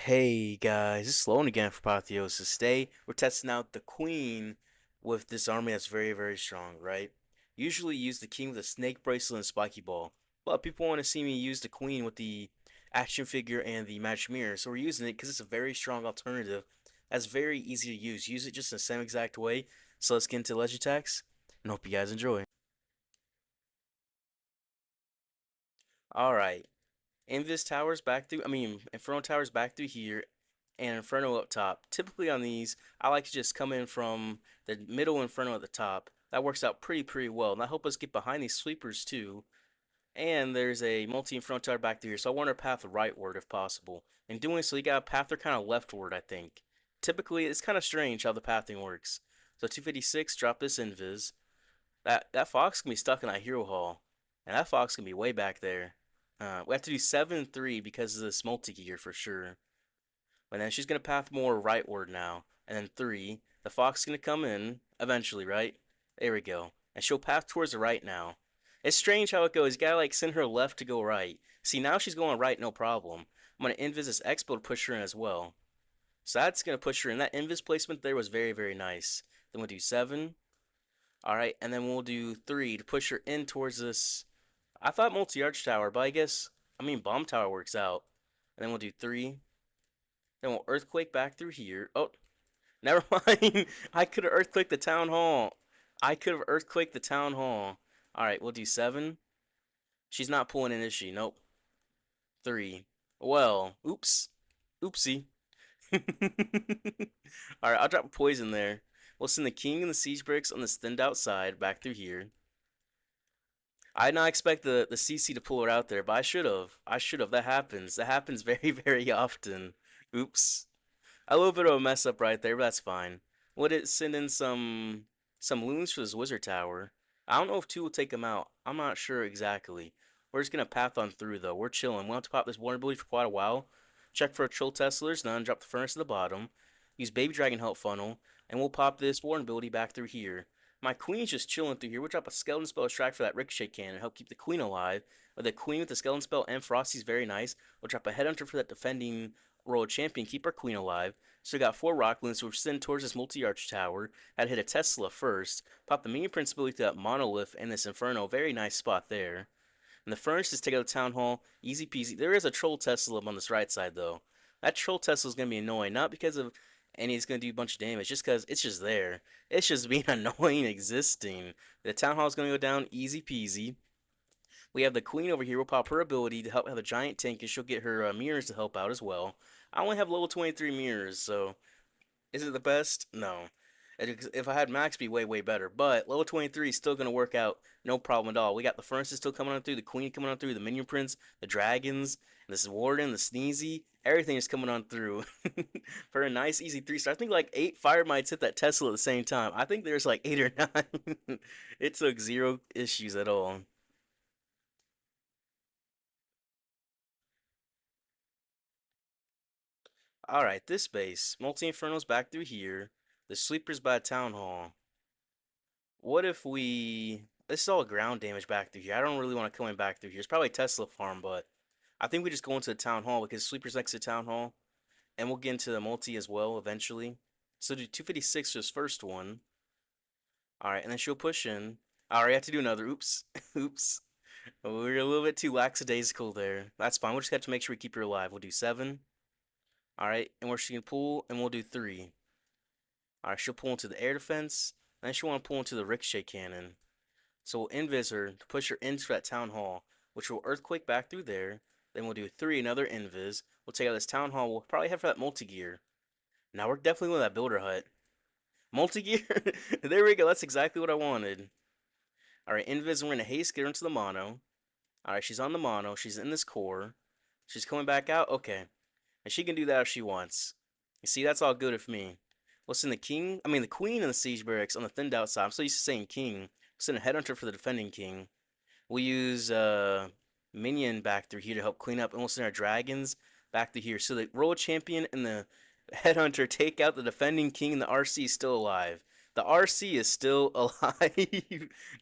Hey guys, this is Sloan again for Apotheosis. Today we're testing out the Queen with this army that's very strong, right? Usually use the King with a snake bracelet and spiky ball, but people want to see me use the Queen with the action figure and the magic mirror, so we're using it because it's a very strong alternative that's very easy to use. Use it just in the same exact way. So let's get into Legend attacks and hope you guys enjoy. Alright, Invis towers back through, Inferno towers back through here, and Inferno up top. Typically on these, I like to just come in from the middle Inferno at the top. That works out pretty well, and that helps us get behind these sweepers too. And there's a multi-Inferno tower back through here, so I want our path rightward if possible. In doing so, you got a path they're kind of leftward, I think. Typically, it's kind of strange how the pathing works. So 256, drop this Invis. That fox can be stuck in that hero hall, and that fox can be way back there. We have to do 7-3 because of this multi-gear for sure. But then she's gonna path more rightward now. And then 3, the fox is gonna come in eventually, right? There we go. And she'll path towards the right now. It's strange how it goes. You gotta like send her left to go right. See, now she's going right, no problem. I'm gonna invis this Expo to push her in as well. So that's gonna push her in. That invis placement there was very nice. Then we'll do 7. Alright, and then we'll do 3 to push her in towards this. I thought multi-arch tower, but bomb tower works out. And then we'll do 3. Then we'll earthquake back through here. Oh, never mind. I could have earthquaked the town hall. I could have earthquaked the town hall. Alright, we'll do 7. She's not pulling in, is she? Nope. 3. Well, oops. Oopsie. Alright, I'll drop a poison there. We'll send the king and the siege bricks on this thinned out side back through here. I did not expect the CC to pull her out there, but I should have. I should have. That happens. That happens very often. Oops. A little bit of a mess up right there, but that's fine. Would it send in some loons for this wizard tower? I don't know if 2 will take them out. I'm not sure exactly. We're just gonna path on through though. We're chilling. We'll have to pop this vulnerability for quite a while. Check for a troll Teslas, none. Drop the furnace at the bottom. Use baby dragon help funnel, and we'll pop this vulnerability back through here. My queen's just chilling through here. We'll drop a skeleton spell extract for that ricochet cannon, help keep the queen alive. With the queen with the skeleton spell and Frosty's very nice. We'll drop a headhunter for that defending royal champion, keep our queen alive. So we got 4 rock loons, so we're sending towards this multi-arch tower. Had to hit a Tesla first. Pop the minion principality to that monolith and this inferno. Very nice spot there. And the furnace is take out the town hall. Easy peasy. There is a troll Tesla up on this right side though. That troll Tesla is gonna be annoying, not because of and he's gonna do a bunch of damage, just because it's just there. It's just being annoying existing. The town hall is gonna go down easy peasy. We have the queen over here. We'll pop her ability to help have a giant tank, and she'll get her mirrors to help out as well. I only have level 23 mirrors, so is it the best? No. If I had max, be way better. But level 23 is still gonna work out, no problem at all. We got the furnaces still coming on through, the queen coming on through, the minion prince, the dragons, this warden, the sneezy, everything is coming on through for a nice easy 3-star. I think like 8 fire mites hit that Tesla at the same time. I think there's like 8 or 9. It took 0 issues at all. Alright, this base. Multi-Inferno's back through here. The Sleeper's by Town Hall. What if we... This is all ground damage back through here. I don't really want to come in back through here. It's probably a Tesla farm, but... I think we just go into the Town Hall because Sleeper's next to Town Hall. And we'll get into the multi as well eventually. So do 256 for this first one. Alright, and then she'll push in. Alright, I have to do another. Oops. Oops. We're a little bit too lackadaisical there. That's fine. We'll just have to make sure we keep her alive. We'll do 7. Alright, and where she can pull, and we'll do 3. Alright, she'll pull into the air defense, and then she'll want to pull into the ricochet cannon. So we'll invis her to push her into that town hall, which will earthquake back through there. Then we'll do 3, another invis. We'll take out this town hall. We'll probably head for that multi-gear. Now we're definitely with that builder hut. Multi-gear? There we go. That's exactly what I wanted. Alright, invis, we're going to haste, get her into the mono. Alright, she's on the mono. She's in this core. She's coming back out. Okay. And she can do that if she wants. You see, that's all good with me. We'll send the queen and the siege barracks on the thinned out side. I'm so used to saying king. We'll send a headhunter for the defending king. We'll use minion back through here to help clean up, and we'll send our dragons back through here. So the royal champion and the headhunter take out the defending king, and the RC is still alive. The RC is still alive.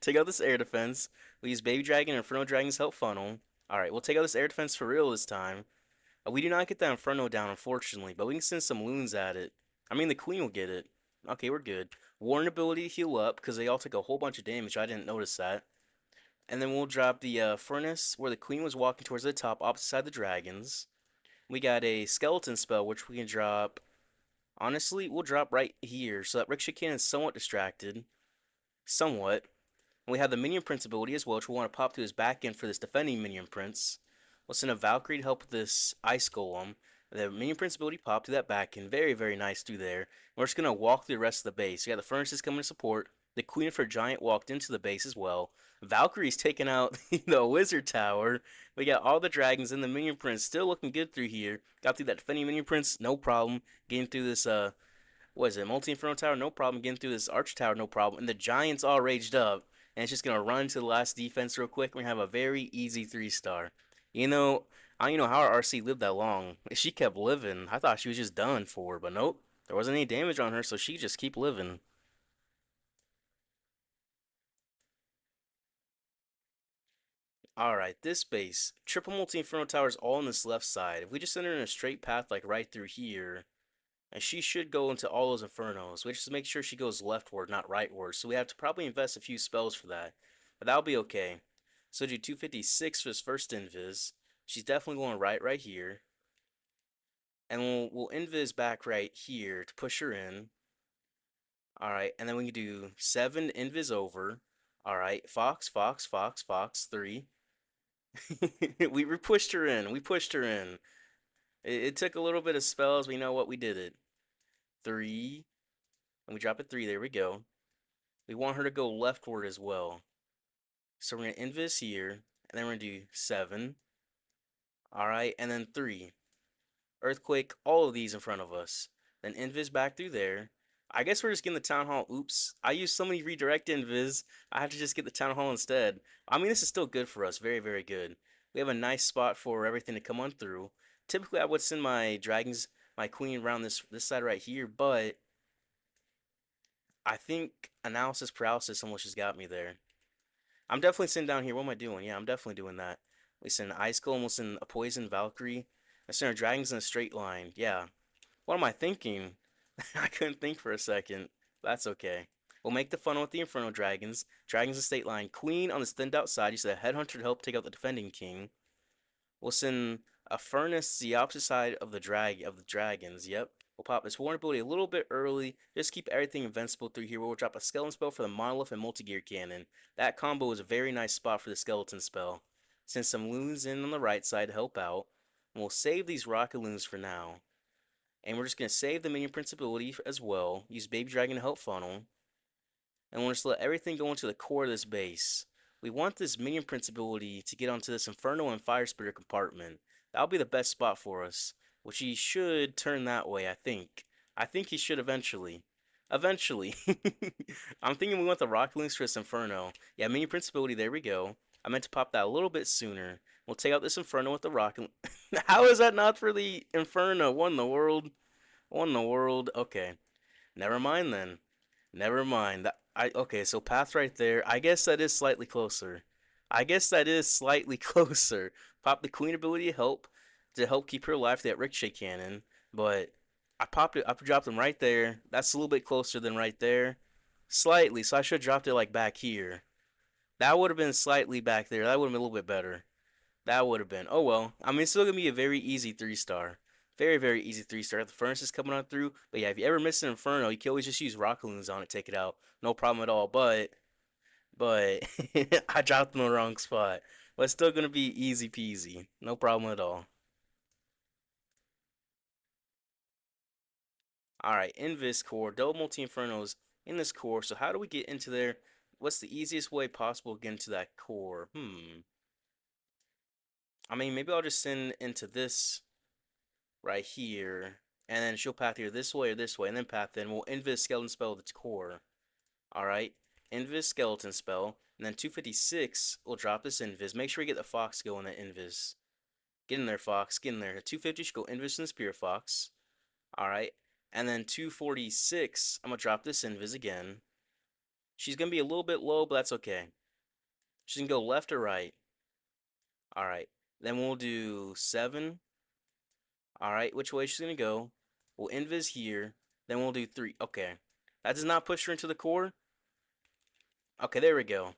Take out this air defense. We use baby dragon and inferno dragons help funnel. Alright, we'll take out this air defense for real this time. We do not get that Inferno down, unfortunately, but we can send some loons at it. I mean, the Queen will get it. Okay, we're good. Warren ability heal up because they all take a whole bunch of damage. I didn't notice that. And then we'll drop the Furnace where the Queen was walking towards the top, opposite side of the dragons. We got a Skeleton spell, which we can drop. Honestly, we'll drop right here so that Ricochet Cannon is somewhat distracted. Somewhat. And we have the Minion Prince ability as well, which we want to pop to his back end for this defending Minion Prince. We'll send a Valkyrie to help with this Ice Golem. The Minion Prince ability pop to that back end. Very, very nice through there. And we're just going to walk through the rest of the base. We got the Furnaces coming to support. The Queen of her Giant walked into the base as well. Valkyrie's taking out the Wizard Tower. We got all the dragons and the Minion Prince still looking good through here. Got through that defending Minion Prince, no problem. Getting through this what is it, multi-inferno tower, no problem. Getting through this arch tower, no problem. And the giants all raged up, and it's just gonna run to the last defense real quick. We have a very easy 3-star. You know, I don't know how our RC lived that long. She kept living. I thought she was just done for, but nope. There wasn't any damage on her, so she just keep living. All right, this base, triple multi-inferno towers all on this left side. If we just send her in a straight path like right through here, and she should go into all those infernos. We just make sure she goes leftward, not rightward. So we have to probably invest a few spells for that. But that'll be okay. So do 256 for his first invis. She's definitely going right here. And we'll invis back right here to push her in. Alright, and then we can do 7 invis over. Alright, Fox, Fox, Fox, Fox, 3. We pushed her in. We pushed her in. It took a little bit of spells, but you know what? We did it. 3. And we drop it 3. There we go. We want her to go leftward as well. So we're going to invis here, and then we're going to do 7. Alright, and then 3. Earthquake, all of these in front of us. Then invis back through there. I guess we're just getting the town hall. Oops. I used so many redirect invis. I have to just get the town hall instead. I mean, this is still good for us. Very, very good. We have a nice spot for everything to come on through. Typically, I would send my dragons, my queen around this side right here, but I think analysis paralysis almost just got me there. I'm definitely sitting down here. What am I doing? Yeah, I'm definitely doing that. We send an Ice Golem, we'll send a Poison Valkyrie. I send our dragons in a straight line. Yeah. What am I thinking? I couldn't think for a second. That's okay. We'll make the funnel with the Inferno Dragons. Dragons in state line. Queen on this thinned out side. You said a Headhunter to help take out the defending king. We'll send a Furnace the opposite side of the dragons. Yep. We'll pop this Warren ability a little bit early. Just keep everything invincible through here. We'll drop a Skeleton spell for the Monolith and Multi-Gear Cannon. That combo is a very nice spot for the Skeleton spell. Send some loons in on the right side to help out. And we'll save these Rocket Loons for now. And we're just going to save the Minion Prince ability as well. Use Baby Dragon to help funnel. And we'll just let everything go into the core of this base. We want this Minion Prince ability to get onto this Inferno and Fire Spirit compartment. That'll be the best spot for us. Which he should turn that way, I think. I think he should eventually. Eventually. I'm thinking we want the Rock Links for this Inferno. Yeah, Minion Prince ability, there we go. I meant to pop that a little bit sooner. We'll take out this Inferno with the Rocket. How is that not for the Inferno? What in the world? What in the world? Okay. Never mind then. Never mind. Okay, so path right there. I guess that is slightly closer. I guess that is slightly closer. Pop the queen ability to help keep her alive to that ricochet cannon, but I popped it. I dropped them right there. That's a little bit closer than right there, slightly. So I should have dropped it like back here. That would have been slightly back there. That would have been a little bit better. That would have been. Oh well. I mean, it's still gonna be a very easy 3-star. Very, very easy 3-star. The furnace is coming on through. But yeah, if you ever miss an inferno, you can always just use rock loons on it, take it out. No problem at all. But I dropped them in the wrong spot. But it's still gonna be easy peasy. No problem at all. Alright, in this core, double multi infernos in this core. So how do we get into there? What's the easiest way possible to get into that core? I mean, maybe I'll just send into this right here, and then she'll path here this way or this way, and then path in. We'll invis skeleton spell its core. Alright, invis skeleton spell, and then 256 will drop this invis. Make sure you get the fox going at invis. Get in there, fox. Get in there. 250 should go invis in the spear fox. Alright, and then 246, I'm gonna drop this invis again. She's gonna be a little bit low, but that's okay. She's gonna go left or right. Alright, then we'll do 7. All right, which way she's gonna go? We'll invis here. Then we'll do 3. Okay. That does not push her into the core. Okay, there we go.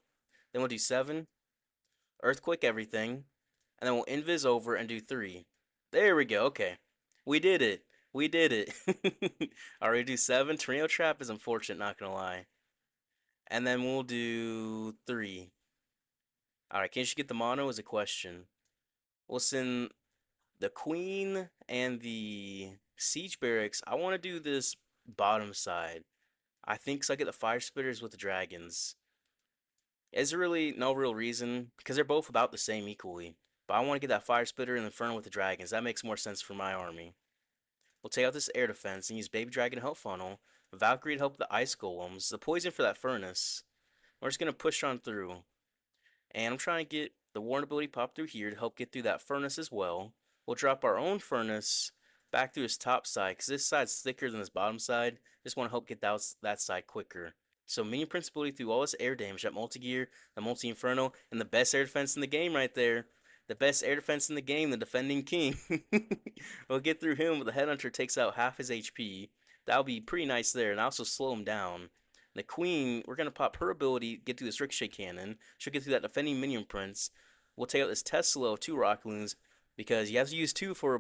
Then we'll do 7. Earthquake everything. And then we'll invis over and do 3. There we go. Okay. We did it. We did it. Already do 7. Tornado Trap is unfortunate, not gonna lie. And then we'll do 3. Alright, can she get the mono is a question. We'll send the queen and the siege barracks. I want to do this bottom side. I think so I get the fire spitters with the dragons. Is there really no real reason? Because they're both about the same equally. But I want to get that fire spitter and the inferno with the dragons. That makes more sense for my army. We'll take out this air defense and use baby dragon to help funnel. Valkyrie to help the ice golems. The poison for that furnace. We're just going to push on through. And I'm trying to get the warn ability pop through here to help get through that furnace as well. We'll drop our own furnace back through this top side because this side's thicker than this bottom side. Just want to help get that side quicker. So minion principality through all this air damage, that multi-gear, the multi-inferno, and the best air defense in the game right there. The best air defense in the game, the defending king. We'll get through him, but the headhunter takes out half his HP. That'll be pretty nice there, and also slow him down. The queen, we're going to pop her ability, get through this ricochet cannon. She'll get through that defending minion prince. We'll take out this Tesla of 2 rock loons, because you have to use 2 for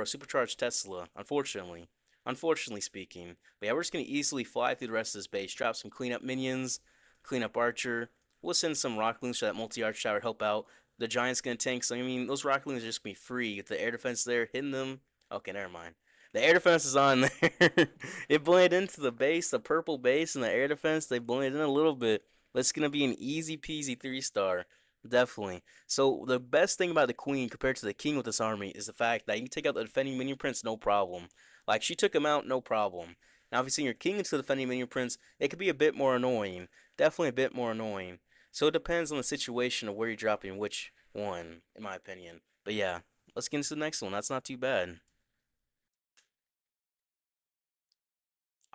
a supercharged Tesla, unfortunately. Unfortunately speaking. But yeah, we're just going to easily fly through the rest of this base. Drop some cleanup minions, cleanup archer. We'll send some rock loons so that multi-arch tower help out. The giant's going to tank, so I mean, those rock loons are just going to be free. With the air defense there, hitting them. Okay, never mind. The air defense is on there. It blended into the base, the purple base, and the air defense. They blended in a little bit. But it's going to be an easy peasy 3-star. Definitely. So the best thing about the queen compared to the king with this army is the fact that you can take out the defending minion prince no problem. Like she took him out no problem. Now if you send your king into the defending minion prince, it could be a bit more annoying. Definitely a bit more annoying. So it depends on the situation of where you're dropping which one, in my opinion. But yeah, let's get into the next one. That's not too bad.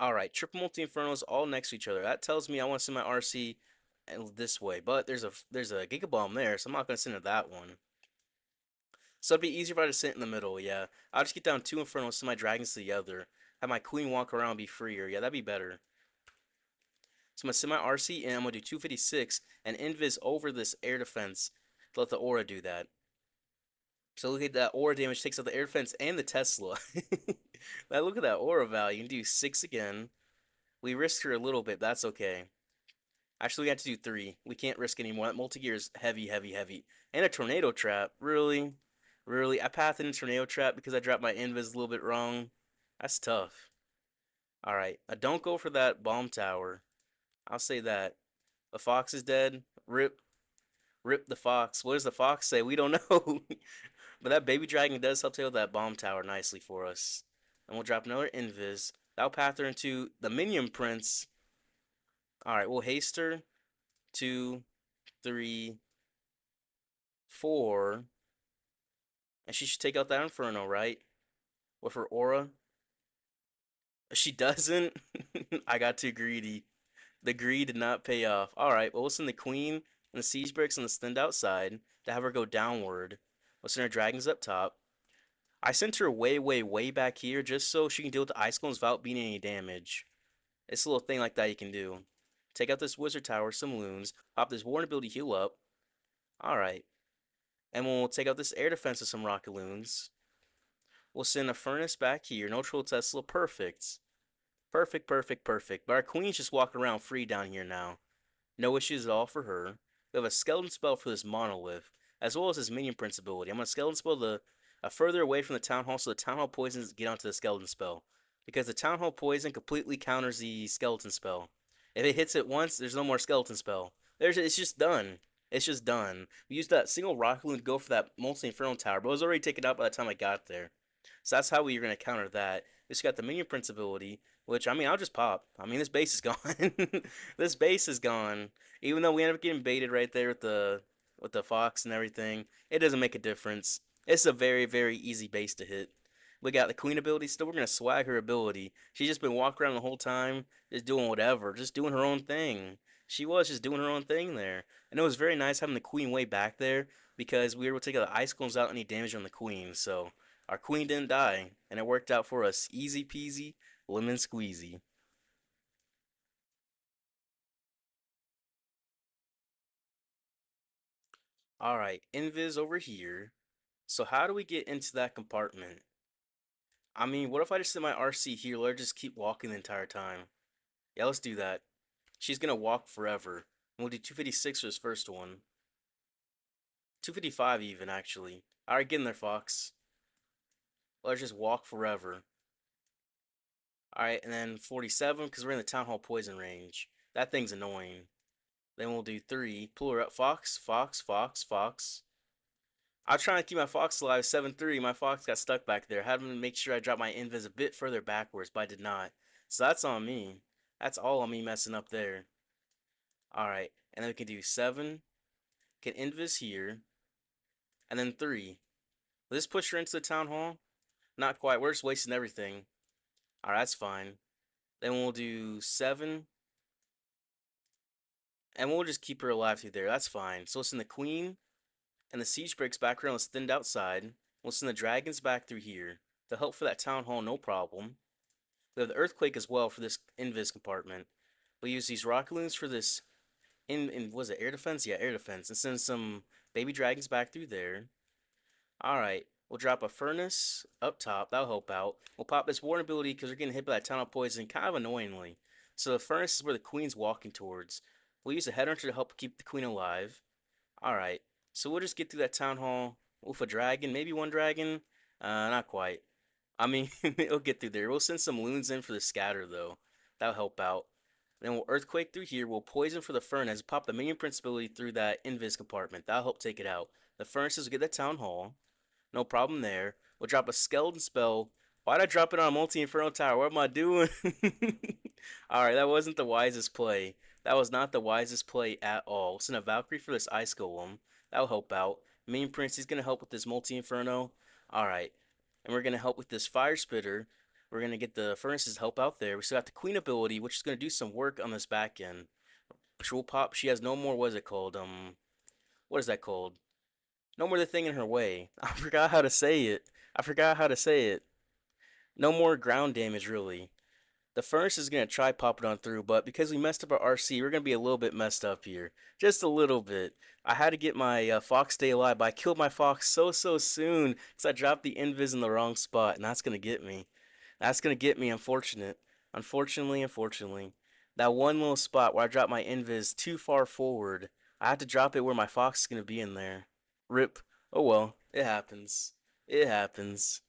Alright, triple multi infernos all next to each other. That tells me I want to send my RC this way, but there's a Giga Bomb there, so I'm not gonna send it that one. So it'd be easier if I just sit in the middle, yeah. I'll just get down 2 infernos, send my dragons to the other. Have my queen walk around, be freer. Yeah, that'd be better. So I'm gonna send my RC in, I'm gonna do 256 and invis over this air defense to let the aura do that. So look at that aura damage, takes out the air defense and the Tesla. Now look at that aura value. You can do 6 again. We risked her a little bit, that's okay. Actually, we have to do 3. We can't risk anymore. That multi-gear is heavy, heavy, heavy. And a tornado trap. Really? Really? I pathed in a tornado trap because I dropped my invis a little bit wrong. That's tough. Alright. Don't go for that bomb tower. I'll say that. The fox is dead. Rip. Rip the fox. What does the fox say? We don't know. But that baby dragon does help tail that bomb tower nicely for us. And we'll drop another invis. That'll path her into the minion prince. Alright, we'll haste her. 2, 3, 4. And she should take out that inferno, right? With her aura. She doesn't. I got too greedy. The greed did not pay off. Alright, well, we'll send the queen and the siege bricks and the stand outside to have her go downward. We'll send her dragons up top. I sent her way, way, way back here just so she can deal with the ice clones without being any damage. It's a little thing like that you can do. Take out this wizard tower, some loons. Pop this warren ability, heal up. Alright. And we'll take out this air defense with some rocket loons. We'll send a furnace back here. No troll Tesla. Perfect. Perfect, perfect, perfect. But our queen's just walking around free down here now. No issues at all for her. We have a skeleton spell for this monolith, as well as his minion prince ability. I'm going to skeleton spell the further away from the town hall so the town hall poisons get onto the skeleton spell. Because the town hall poison completely counters the skeleton spell. If it hits it once, there's no more skeleton spell. It's just done. It's just done. We used that single rocket loon to go for that multi inferno tower, but it was already taken out by the time I got there. So that's how we're going to counter that. We just got the minion prince ability, which, I mean, I'll just pop. I mean, this base is gone. This base is gone. Even though we end up getting baited right there with the fox and everything, it doesn't make a difference. It's a very, very easy base to hit. We got the queen ability still. We're going to swag her ability. She's just been walking around the whole time, just doing whatever, just doing her own thing. She was just doing her own thing there. And it was very nice having the queen way back there because we were able to take the ice clones out any damage on the queen. So Our queen didn't die, and it worked out for us. Easy peasy, lemon squeezy. All right, invis over here. So how do we get into that compartment? I mean, what if I just set my RC here? Let her just keep walking the entire time. Yeah, let's do that. She's gonna walk forever. We'll do 256 for this first one. 255 even, actually. Alright, get in there, Fox. Let her just walk forever. Alright, and then 47, because we're in the Town Hall poison range. That thing's annoying. Then we'll do 3. Pull her up. Fox, Fox, Fox, Fox. I was trying to keep my Fox alive. 7-3. My Fox got stuck back there. I had to make sure I dropped my invis a bit further backwards, but I did not. So that's on me. That's all on me messing up there. Alright, and then we can do 7. Can invis here. And then 3. Will this push her into the Town Hall? Not quite. We're just wasting everything. Alright, that's fine. Then we'll do 7. And we'll just keep her alive through there. That's fine. So we'll send the Queen and the Siege Breaks back around. Let's thinned outside. We'll send the Dragons back through here. To help for that Town Hall, no problem. We have the Earthquake as well for this Invis compartment. We'll use these Rocket Loons for this was it air defense? Yeah, air defense. And send some baby dragons back through there. Alright. We'll drop a furnace up top. That'll help out. We'll pop this warden ability because we're getting hit by that tunnel poison kind of annoyingly. So the furnace is where the queen's walking towards. We'll use a headhunter to help keep the queen alive. Alright. So we'll just get through that town hall with a dragon. Maybe one dragon. Not quite. I mean, it'll get through there. We'll send some loons in for the scatter though. That'll help out. Then we'll earthquake through here. We'll poison for the furnace. Pop the minion prince ability through that invis compartment. That'll help take it out. The furnaces will get that town hall. No problem there. We'll drop a skeleton spell. Why'd I drop it on a multi-inferno tower? What am I doing? Alright, that wasn't the wisest play. That was not the wisest play at all. We'll send a Valkyrie for this Ice Golem. That'll help out. Main Prince, he's going to help with this multi-inferno. Alright. And we're going to help with this Fire Spitter. We're going to get the Furnaces help out there. We still got the Queen ability, which is going to do some work on this back end. Which will pop. She has no more, what is it called? What is that called? No more the thing in her way. I forgot how to say it. I forgot how to say it. No more ground damage, really. The furnace is going to try popping on through, but because we messed up our RC, we're going to be a little bit messed up here. Just a little bit. I had to get my fox stay alive, but I killed my fox so soon because I dropped the invis in the wrong spot, and that's going to get me. That's going to get me, unfortunately. That one little spot where I dropped my invis too far forward, I had to drop it where my fox is going to be in there. Rip. Oh well, it happens. It happens.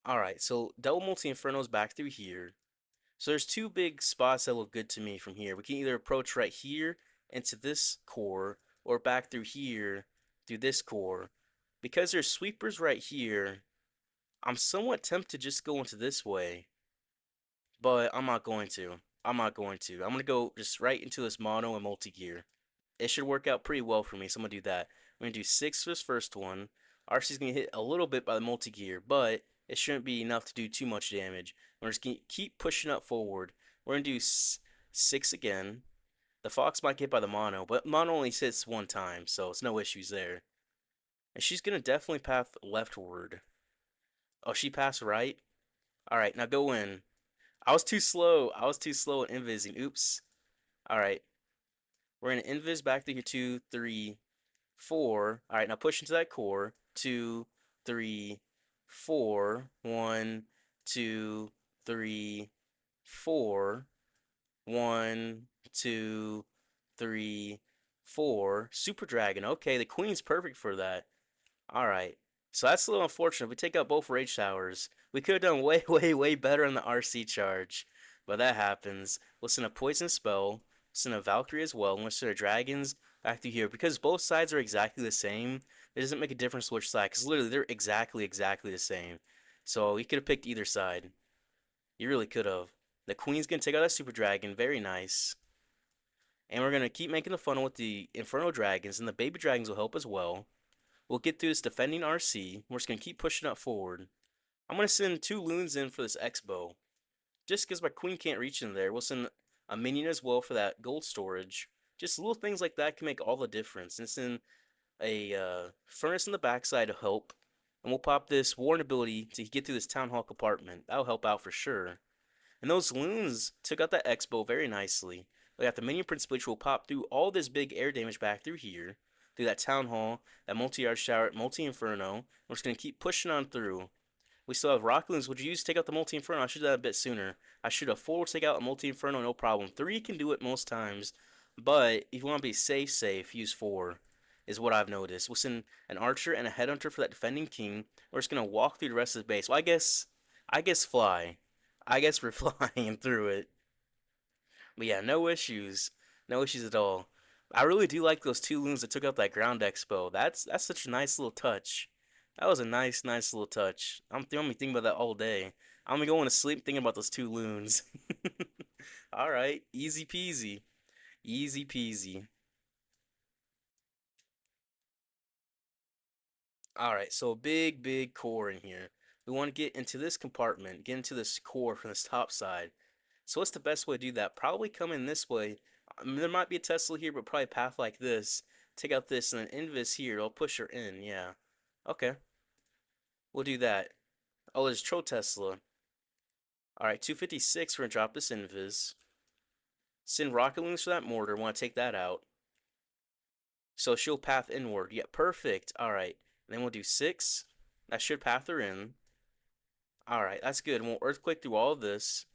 Alright, so double multi inferno's back through here. So there's two big spots that look good to me from here. We can either approach right here into this core, or back through here through this core. Because there's sweepers right here, I'm somewhat tempted to just go into this way. But I'm not going to. I'm not going to. I'm going to go just right into this mono and multi-gear. It should work out pretty well for me, so I'm going to do that. I'm going to do 6 for this first one. RC's going to hit a little bit by the multi-gear, but it shouldn't be enough to do too much damage. We're just going to keep pushing up forward. We're going to do 6 again. The Fox might get by the mono, but mono only hits one time, so it's no issues there. And she's going to definitely path leftward. Oh, she passed right? Alright, now go in. I was too slow. I was too slow at invising. Oops. Alright. We're going to invis back to here 2, 3, 4. All right, now push into that core. 2, 3, 4. 1, 2, 3, 4. 1, 2, 3, 4. Super Dragon. Okay, the queen's perfect for that. All right. So that's a little unfortunate. We take out both rage towers. We could have done way better on the RC charge. But that happens. We'll send a poison spell. Send a Valkyrie as well. And we'll send our dragons back through here. Because both sides are exactly the same, it doesn't make a difference which side. Because literally, they're exactly the same. So you could have picked either side. You really could have. The queen's going to take out that super dragon. Very nice. And we're going to keep making the funnel with the Inferno Dragons. And the baby dragons will help as well. We'll get through this defending RC. We're just going to keep pushing up forward. I'm going to send 2 loons in for this X-bow. Just because my queen can't reach in there. We'll send a minion as well for that gold storage. Just little things like that can make all the difference. And in a furnace in the backside to help, and we'll pop this warden ability to get through this town hall compartment. That'll help out for sure. And those loons took out that expo very nicely. We got the minion prince which will pop through all this big air damage back through here, through that town hall, that multi-yard shower, multi-inferno. We're just gonna keep pushing on through. We still have rock loons. Would you use to take out the multi inferno? I should have done that a bit sooner. I should have 4 take out a multi inferno, no problem. 3 can do it most times, but if you want to be safe, use 4. Is what I've noticed. We'll send an archer and a headhunter for that defending king. We're just gonna walk through the rest of the base. Well, I guess fly. I guess we're flying through it. But yeah, no issues. No issues at all. I really do like those 2 loons that took out that ground expo. That's such a nice little touch. That was a nice little touch. I'm gonna be thinking about that all day. I'm gonna go into sleep thinking about those 2 loons. All right, easy peasy, easy peasy. All right, so a big core in here. We want to get into this compartment, get into this core from this top side. So what's the best way to do that? Probably come in this way. I mean, there might be a Tesla here, but probably a path like this. Take out this and then Invis here. I'll push her in. Yeah. Okay, we'll do that. Oh, there's Tro Tesla. All right, 256. We're gonna drop this Invis. Send rocket loons for that mortar. Want to take that out. So she'll path inward. Yeah, perfect. All right. And then we'll do 6. That should path her in. All right, that's good. And we'll earthquake through all of this.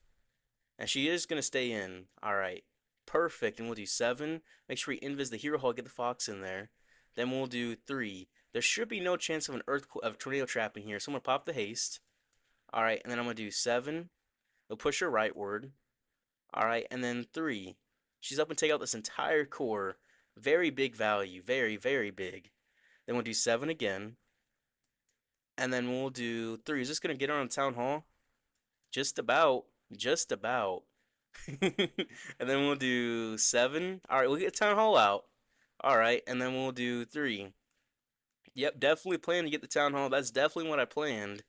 And she is going to stay in. All right. Perfect. And we'll do 7. Make sure we invis the hero hall, get the fox in there. Then we'll do 3. There should be no chance of an tornado trap in here. So I'm going to pop the haste. All right. And then I'm going to do 7. We'll push her rightward. All right. And then 3. She's up and take out this entire core. Very big value. Very big. Then we'll do 7 again. And then we'll do 3. Is this going to get her on town hall? Just about. Just about. And then we'll do 7. All right, we'll get town hall out. All right, and then we'll do 3. Yep, definitely plan to get the town hall. That's definitely what I planned.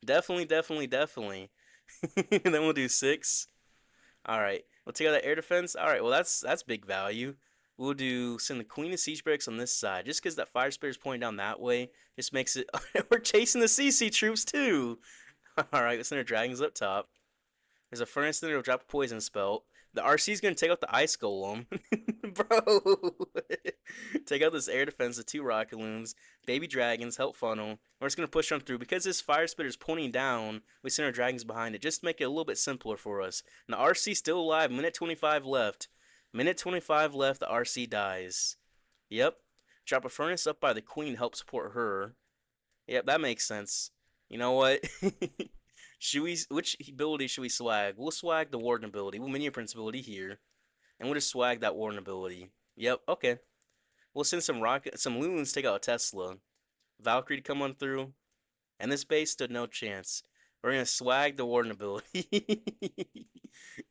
Definitely. And then we'll do 6. All right, we'll take out that air defense. All right, well that's big value. We'll do send the queen of siege barracks on this side, just because that fire spirit is pointing down that way. Just makes it. We're chasing the CC troops too. All right, let's send our dragons up top. There's a furnace in there. Will drop a poison spell. The RC is gonna take out the ice golem, bro. Take out this air defense, the 2 rocket loons, baby dragons, help funnel. We're just gonna push on through because this fire spitter is pointing down. We send our dragons behind it, just to make it a little bit simpler for us. And the RC still alive. Minute 25 left. Minute 25 left. The RC dies. Yep. Drop a furnace up by the queen to help support her. Yep, that makes sense. You know what? Which ability should we swag? We'll swag the Warden ability. We'll minion prince ability here. And we'll just swag that Warden ability. Yep, okay. We'll send some loons, take out a Tesla. Valkyrie to come on through. And this base stood no chance. We're gonna swag the Warden ability.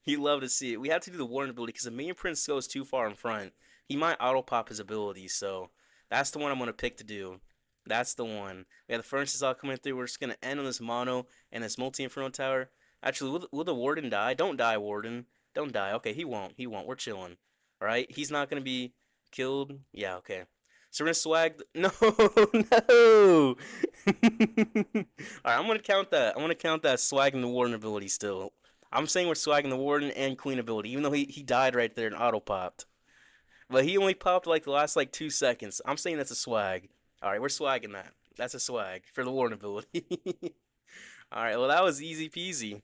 You love to see it. We have to do the Warden ability because if minion prince goes too far in front, he might auto pop his ability. So that's the one I'm gonna pick to do. That's the one. We have the furnaces all coming through. We're just gonna end on this mono and this multi-inferno tower. Actually, will the warden die? Don't die, warden. Don't die. Okay, he won't. He won't. We're chilling. All right. He's not gonna be killed. Yeah. Okay. So we're gonna swag. No, no. All right. I'm gonna count that. I'm gonna count that swagging the warden ability still. I'm saying we're swagging the warden and queen ability, even though he died right there and auto popped. But he only popped like the last like 2 seconds. I'm saying that's a swag. All right, we're swagging that. That's a swag for the warden ability. All right, well that was easy peasy.